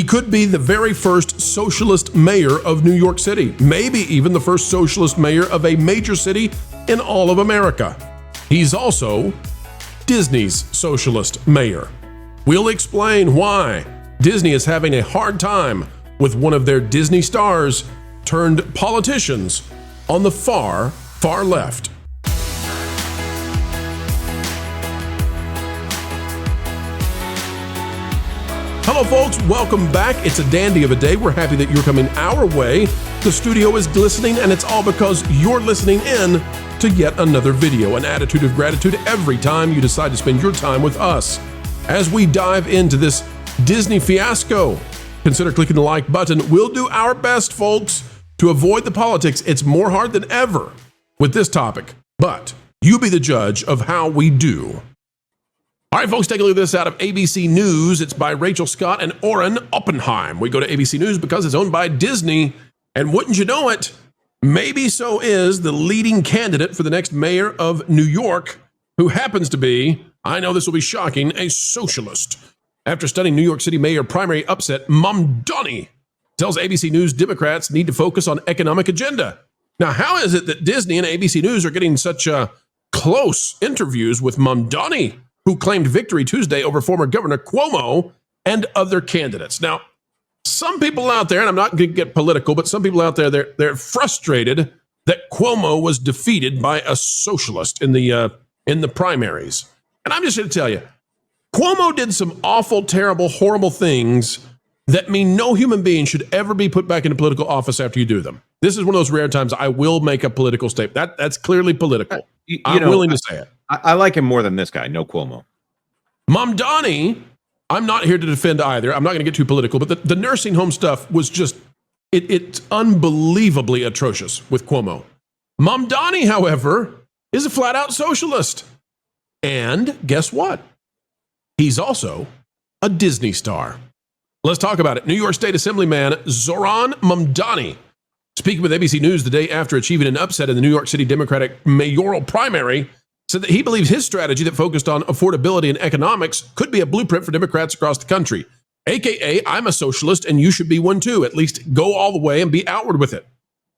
He could be the very first socialist mayor of New York City, maybe even the first socialist mayor of a major city in all of America. He's also Disney's socialist mayor. We'll explain why Disney is having a hard time with one of their Disney stars turned politicians on the far, far left. Hello, folks. Welcome back. It's a dandy of a day. We're happy that you're coming our way. The studio is glistening, and it's all because you're listening in to yet another video. An attitude of gratitude every time you decide to spend your time with us. As we dive into this Disney fiasco, consider clicking the like button. We'll do our best, folks, to avoid the politics. It's more hard than ever with this topic, but you be the judge of how we do. All right, folks, take a look at this out of ABC News. It's by Rachel Scott and Oren Oppenheim. We go to ABC News because it's owned by Disney. And wouldn't you know it, maybe so is the leading candidate for the next mayor of New York, who happens to be, I know this will be shocking, a socialist. After studying New York City mayor primary upset, Mamdani tells ABC News Democrats need to focus on economic agenda. Now, how is it that Disney and ABC News are getting such close interviews with Mamdani, who claimed victory Tuesday over former Governor Cuomo and other candidates? Now, some people out there, and I'm not going to get political, but some people out there, they're frustrated that Cuomo was defeated by a socialist in the primaries. And I'm just going to tell you, Cuomo did some awful, terrible, horrible things that mean no human being should ever be put back into political office after you do them. This is one of those rare times I will make a political statement. That's clearly political. I'm willing to say it. I like him more than this guy, no Cuomo. Mamdani, I'm not here to defend either. I'm not going to get too political, but the nursing home stuff was just, it's unbelievably atrocious with Cuomo. Mamdani, however, is a flat-out socialist. And guess what? He's also a Disney star. Let's talk about it. New York State Assemblyman Zoran Mamdani, speaking with ABC News the day after achieving an upset in the New York City Democratic mayoral primary, said that he believes his strategy that focused on affordability and economics could be a blueprint for Democrats across the country. AKA, I'm a socialist and you should be one too. At least go all the way and be outward with it.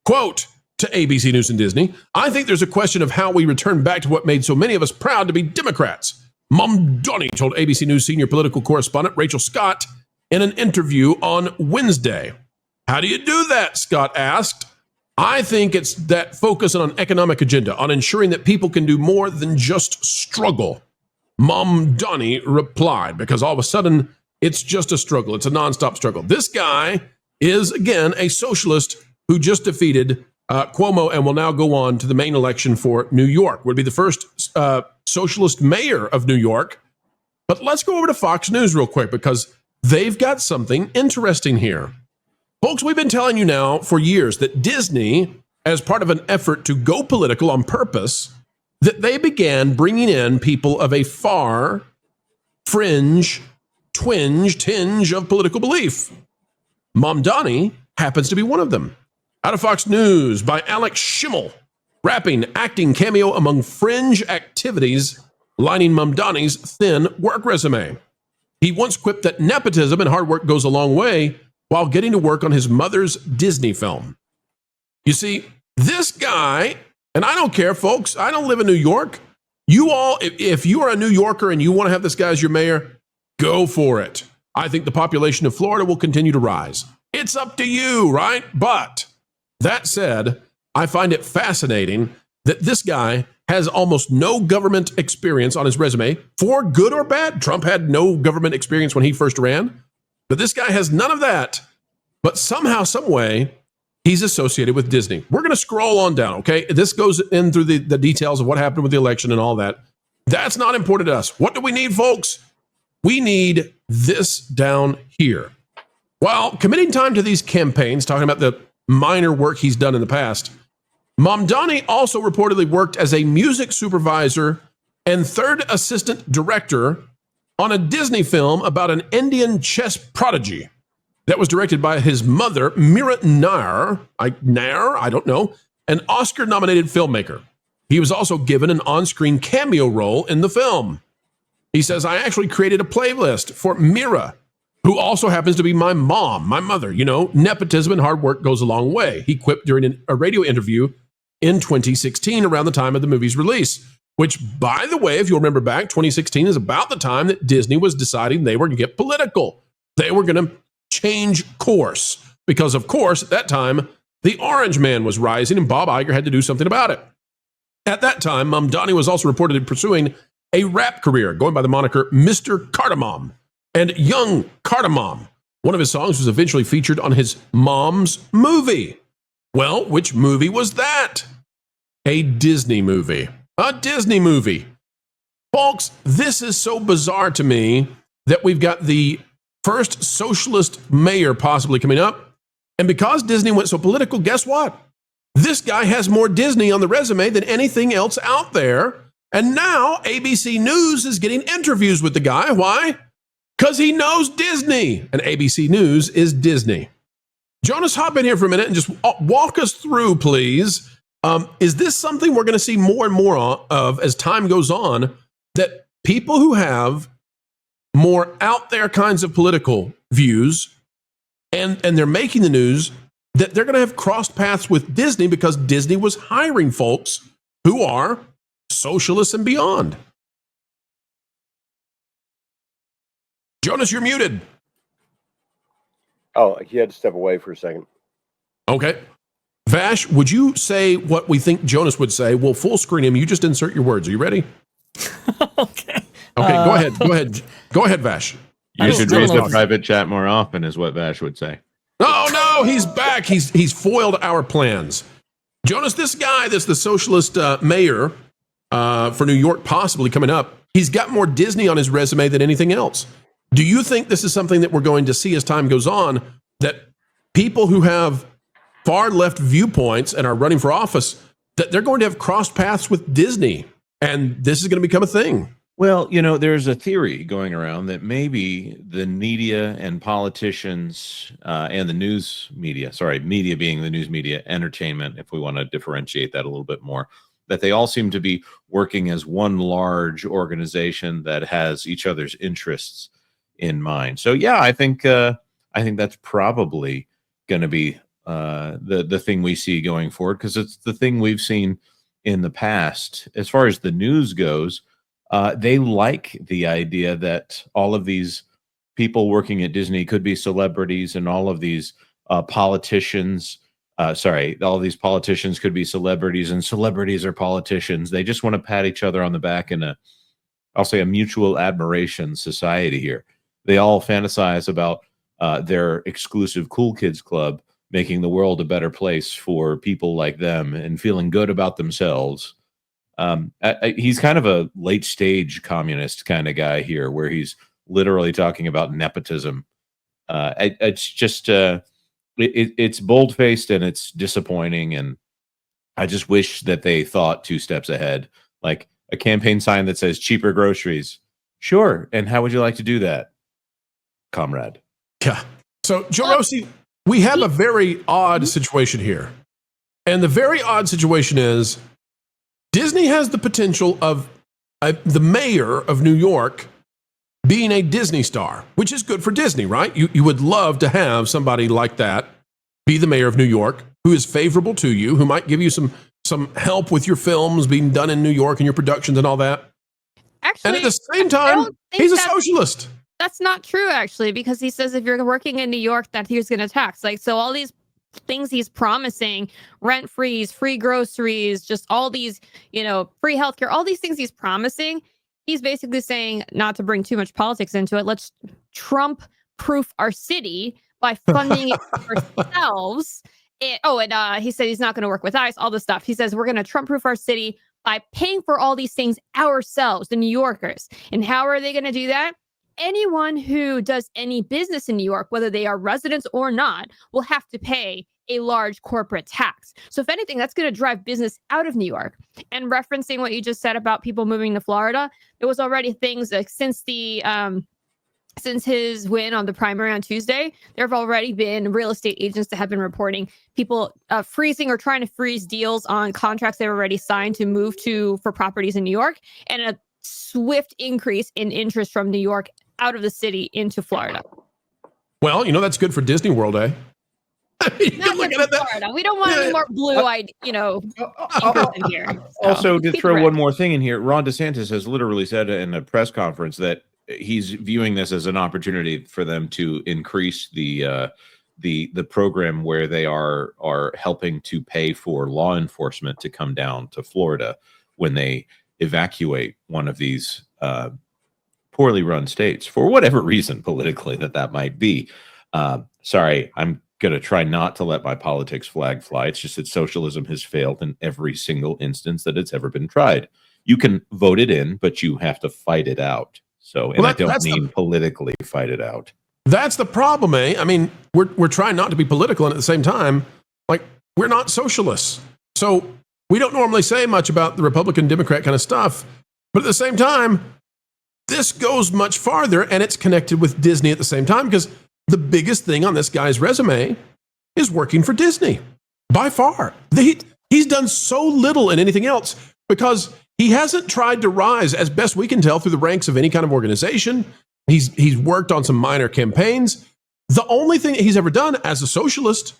Quote to ABC News and Disney, I think there's a question of how we return back to what made so many of us proud to be Democrats. Mamdani told ABC News senior political correspondent Rachel Scott in an interview on Wednesday. How do you do that? Scott asked. I think it's that focus on an economic agenda, on ensuring that people can do more than just struggle. Mamdani replied, because all of a sudden, it's just a struggle. It's a nonstop struggle. This guy is, again, a socialist who just defeated Cuomo and will now go on to the main election for New York. Would be the first socialist mayor of New York. But let's go over to Fox News real quick, because they've got something interesting here. Folks, we've been telling you now for years that Disney, as part of an effort to go political on purpose, that they began bringing in people of a far fringe, tinge of political belief. Mamdani happens to be one of them. Out of Fox News by Alex Schimmel, rapping, acting cameo among fringe activities lining Mamdani's thin work resume. He once quipped that nepotism and hard work goes a long way while getting to work on his mother's Disney film. You see, this guy, and I don't care, folks, I don't live in New York. You all, if you are a New Yorker and you want to have this guy as your mayor, go for it. I think the population of Florida will continue to rise. It's up to you, right? But that said, I find it fascinating that this guy has almost no government experience on his resume, for good or bad. Trump had no government experience when he first ran. But this guy has none of that, but somehow, some way, he's associated with Disney. We're going to scroll on down, okay? This goes in through the details of what happened with the election and all that. That's not important to us. What do we need, folks? We need this down here. While committing time to these campaigns, talking about the minor work he's done in the past, Mamdani also reportedly worked as a music supervisor and third assistant director on a Disney film about an Indian chess prodigy that was directed by his mother, Mira Nair, I don't know, an Oscar-nominated filmmaker. He was also given an on-screen cameo role in the film. He says, I actually created a playlist for Mira who also happens to be my mom, my mother. You know, nepotism and hard work goes a long way. He quipped during a radio interview in 2016 around the time of the movie's release, which, by the way, if you'll remember back, 2016 is about the time that Disney was deciding they were going to get political. They were going to change course because, of course, at that time, the Orange Man was rising and Bob Iger had to do something about it. At that time, Mamdani was also reportedly pursuing a rap career, going by the moniker Mr. Cardamom and Young Cardamom. One of his songs was eventually featured on his mom's movie. Well, which movie was that? A Disney movie. A Disney movie. Folks, this is so bizarre to me that we've got the first socialist mayor possibly coming up. And because Disney went so political, guess what? This guy has more Disney on the resume than anything else out there. And now ABC News is getting interviews with the guy. Why? Because he knows Disney. And ABC News is Disney. Jonas, hop in here for a minute and just walk us through, please. Is this something we're going to see more and more of as time goes on, that people who have more out there kinds of political views and they're making the news, that they're going to have crossed paths with Disney because Disney was hiring folks who are socialists and beyond? Jonas, you're muted. Oh, he had to step away for a second. Okay. Vash, would you say what we think Jonas would say? We'll full screen him. You just insert your words. Are you ready? Okay. Okay, go ahead. Go ahead. Go ahead, Vash. You should raise the private chat more often, is what Vash would say. Oh, no, he's back. He's foiled our plans. Jonas, this guy that's the socialist mayor for New York possibly coming up, he's got more Disney on his resume than anything else. Do you think this is something that we're going to see as time goes on, that people who have far left viewpoints and are running for office, that they're going to have crossed paths with Disney, and this is going to become a thing? Well, you know, there's a theory going around that maybe the media and politicians and the news media, media being the news media, entertainment, if we want to differentiate that a little bit more, that they all seem to be working as one large organization that has each other's interests in mind. So, yeah, I think that's probably going to be the thing we see going forward, because it's the thing we've seen in the past. As far as the news goes, they like the idea that all of these people working at Disney could be celebrities, and all of these politicians, all of these politicians could be celebrities, and celebrities are politicians. They just want to pat each other on the back in I'll say a mutual admiration society here. They all fantasize about their exclusive cool kids club making the world a better place for people like them and feeling good about themselves. He's kind of a late stage communist kind of guy here, where he's literally talking about nepotism. It's just it's bold faced and it's disappointing. And I just wish that they thought 2 steps ahead, like a campaign sign that says cheaper groceries. Sure. And how would you like to do that, comrade? Yeah. So, Joe Rossi, we have a very odd situation here. And the very odd situation is Disney has the potential of the mayor of New York being a Disney star, which is good for Disney, right? You would love to have somebody like that be the mayor of New York, who is favorable to you, who might give you some help with your films being done in New York and your productions and all that. Actually, and at the same time, he's a socialist. That's not true, actually, because he says if you're working in New York, that he's going to tax. Like, so all these things he's promising, rent freeze, free groceries, just all these, free healthcare, all these things he's promising, he's basically saying, not to bring too much politics into it, let's Trump proof our city by funding it ourselves. And he said he's not going to work with ICE, all this stuff. He says we're going to Trump proof our city by paying for all these things ourselves, the New Yorkers. And how are they going to do that? Anyone who does any business in New York, whether they are residents or not, will have to pay a large corporate tax. So if anything, that's going to drive business out of New York. And referencing what you just said about people moving to Florida, there was already things like since his win on the primary on Tuesday, there have already been real estate agents that have been reporting people freezing or trying to freeze deals on contracts they were already signed to move for properties in New York, and a swift increase in interest from New York out of the city into Florida. Well, that's good for Disney World, eh? You can Not look good at for it that- Florida. We don't want any more blue-eyed, anchors in here. So, Also, to keep it throw red. one more thing in here, Ron DeSantis has literally said in a press conference that he's viewing this as an opportunity for them to increase the program where they are helping to pay for law enforcement to come down to Florida when they evacuate one of these poorly run states for whatever reason politically that might be. Sorry, I'm going to try not to let my politics flag fly. It's just that socialism has failed in every single instance that it's ever been tried. You can vote it in, but you have to fight it out. So, and I don't mean politically fight it out. That's the problem, eh? I mean, we're trying not to be political, and at the same time, like, we're not socialists. So we don't normally say much about the Republican Democrat kind of stuff, but at the same time, this goes much farther, and it's connected with Disney at the same time, because the biggest thing on this guy's resume is working for Disney by far. He's done so little in anything else because he hasn't tried to rise, as best we can tell, through the ranks of any kind of organization. He's worked on some minor campaigns. The only thing that he's ever done as a socialist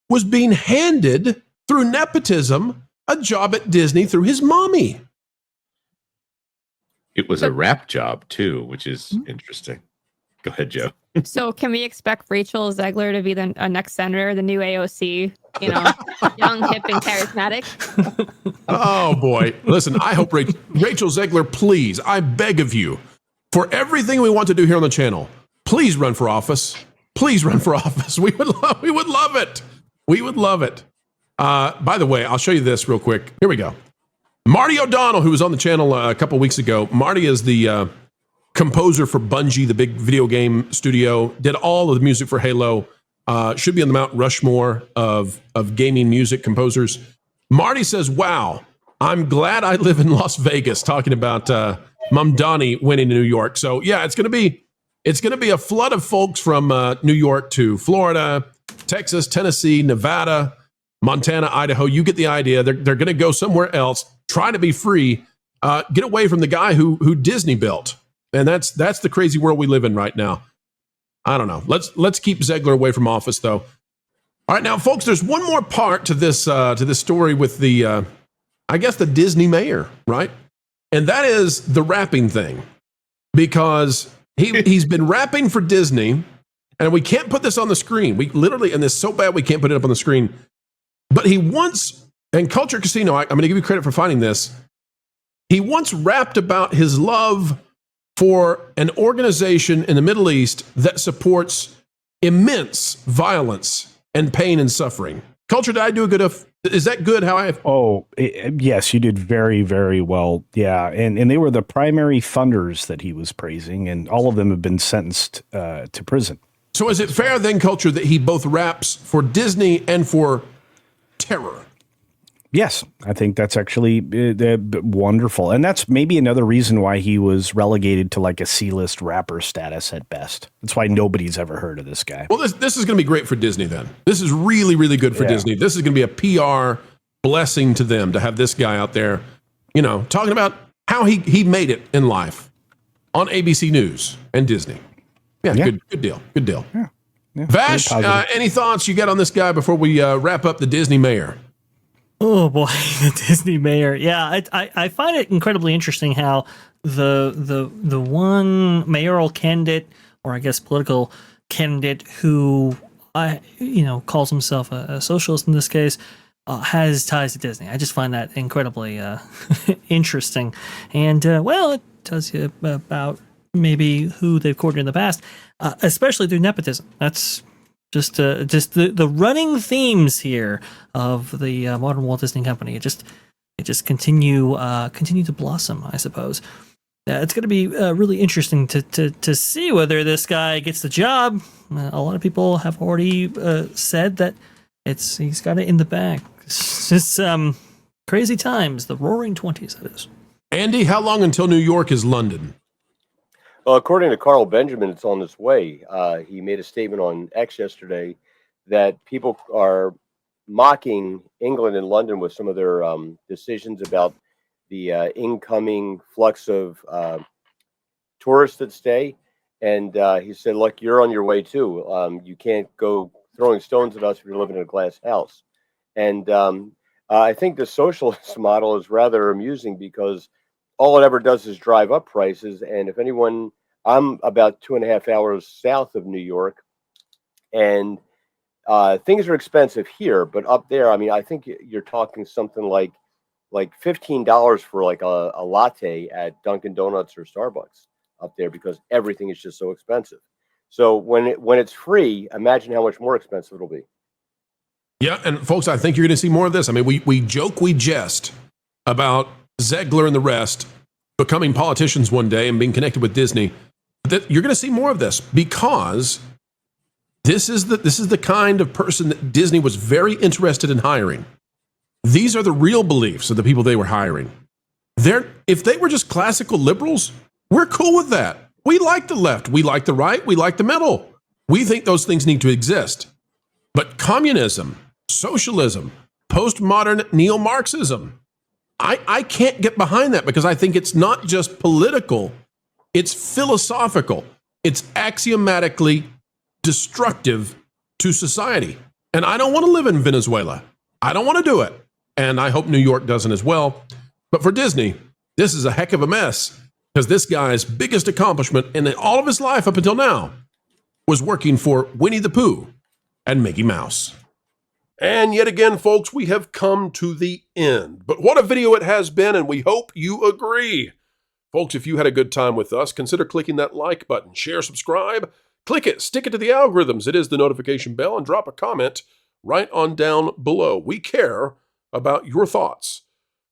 was being handed through nepotism a job at Disney through his mommy. It was a rap job too, which is interesting. Go ahead, Joe. So can we expect Rachel Zegler to be the next senator, the new AOC? Young, hip, and charismatic. Oh boy! Listen, I hope Rachel Zegler, please, I beg of you, for everything we want to do here on the channel, please run for office. Please run for office. We would love it. We would love it. By the way, I'll show you this real quick. Here we go. Marty O'Donnell, who was on the channel a couple weeks ago. Marty is the composer for Bungie, the big video game studio. Did all of the music for Halo. Should be on the Mount Rushmore of gaming music composers. Marty says, "Wow, I'm glad I live in Las Vegas." Talking about Mamdani winning in New York. So yeah, it's gonna be a flood of folks from New York to Florida, Texas, Tennessee, Nevada, Montana, Idaho. You get the idea. They're gonna go somewhere else, try to be free, get away from the guy who Disney built. And that's the crazy world we live in right now. I don't know. Let's keep Zegler away from office, though. All right, now, folks, there's one more part to this story with the, I guess, the Disney mayor, right? And that is the rapping thing, because he's been rapping for Disney, and we can't put this on the screen. We literally, and this is so bad we can't put it up on the screen. But he once, and Culture Casino, I'm going to give you credit for finding this. He once rapped about his love for an organization in the Middle East that supports immense violence and pain and suffering. Culture, did I do a good enough? Is that good? Yes, you did very, very well. Yeah, and they were the primary funders that he was praising, and all of them have been sentenced to prison. So is it fair then, Culture, that he both raps for Disney and for terror? Yes, I think that's actually wonderful. And that's maybe another reason why he was relegated to like a C-list rapper status at best. That's why nobody's ever heard of this guy. Well, this is going to be great for Disney then. This is really, really good for Disney. This is going to be a PR blessing to them to have this guy out there, talking about how he made it in life on ABC News and Disney. Yeah. Good deal. Good deal. Yeah. Vash, any thoughts you got on this guy before we wrap up the Disney mayor? Oh boy, the Disney mayor. Yeah, I find it incredibly interesting how the one mayoral candidate, or I guess political candidate, who calls himself a socialist in this case, has ties to Disney. I just find that incredibly interesting, and it tells you about maybe who they've courted in the past, especially through nepotism. That's just the running themes here of the modern Walt Disney Company. It just continue to blossom, I suppose. It's going to be really interesting to see whether this guy gets the job. A lot of people have already said that he's got it in the bag. It's just crazy times, the Roaring 20s, that is. Andy, how long until New York is London? Well, according to Carl Benjamin, it's on its way. He made a statement on X yesterday that people are mocking England and London with some of their decisions about the incoming flux of tourists that stay. And he said, look, you're on your way too. You can't go throwing stones at us if you're living in a glass house. And I think the socialist model is rather amusing because all it ever does is drive up prices. And if anyone, I'm about 2.5 hours south of New York, and things are expensive here, but up there, I mean, I think you're talking something like $15 for like a latte at Dunkin' Donuts or Starbucks up there because everything is just so expensive. So when it's free, imagine how much more expensive it'll be. Yeah, and folks, I think you're going to see more of this. I mean, we joke, we jest about Zegler and the rest becoming politicians one day and being connected with Disney. That you're going to see more of this because this is the kind of person that Disney was very interested in hiring. These are the real beliefs of the people they were hiring. If they were just classical liberals, we're cool with that. We like the left, we like the right, we like the middle. We think those things need to exist. But communism, socialism, postmodern neo-Marxism, I can't get behind that because I think it's not just political, it's philosophical. It's axiomatically destructive to society. And I don't want to live in Venezuela. I don't want to do it. And I hope New York doesn't as well. But for Disney, this is a heck of a mess because this guy's biggest accomplishment in all of his life up until now was working for Winnie the Pooh and Mickey Mouse. And yet again, folks, we have come to the end. But what a video it has been, and we hope you agree. Folks, if you had a good time with us, consider clicking that like button, share, subscribe, click it, stick it to the algorithms. It is the notification bell, and drop a comment right on down below. We care about your thoughts.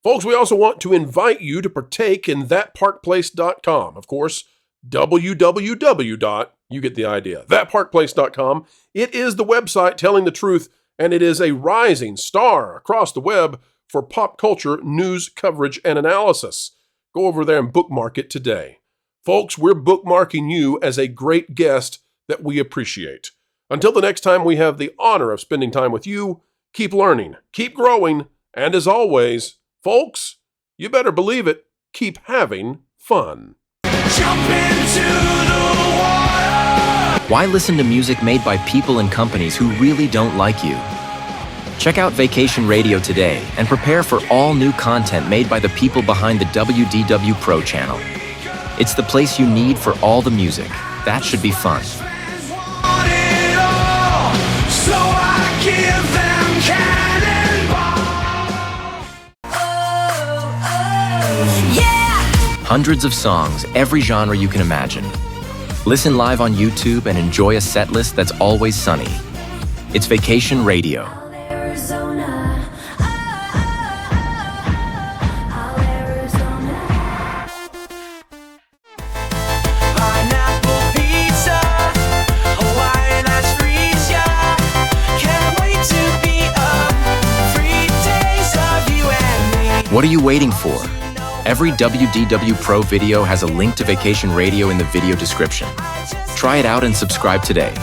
Folks, we also want to invite you to partake in thatparkplace.com. Of course, www. You get the idea. Thatparkplace.com. It is the website telling the truth, and it is a rising star across the web for pop culture news coverage and analysis. Go over there and bookmark it today. Folks, we're bookmarking you as a great guest that we appreciate. Until the next time we have the honor of spending time with you, keep learning, keep growing, and as always, folks, you better believe it, keep having fun. Jump into the water. Why listen to music made by people and companies who really don't like you? Check out Vacation Radio today and prepare for all new content made by the people behind the WDW Pro Channel. It's the place you need for all the music. That should be fun. Want it all, so I give them cannonball. Yeah! Hundreds of songs, every genre you can imagine. Listen live on YouTube and enjoy a set list that's always sunny. It's Vacation Radio. Arizona. Pineapple pizza, Hawaiian ice freeze, yeah. Can't wait to be up. 3 days of you and me. What are you waiting for? Every WDW Pro video has a link to Vacation Radio in the video description. Try it out and subscribe today.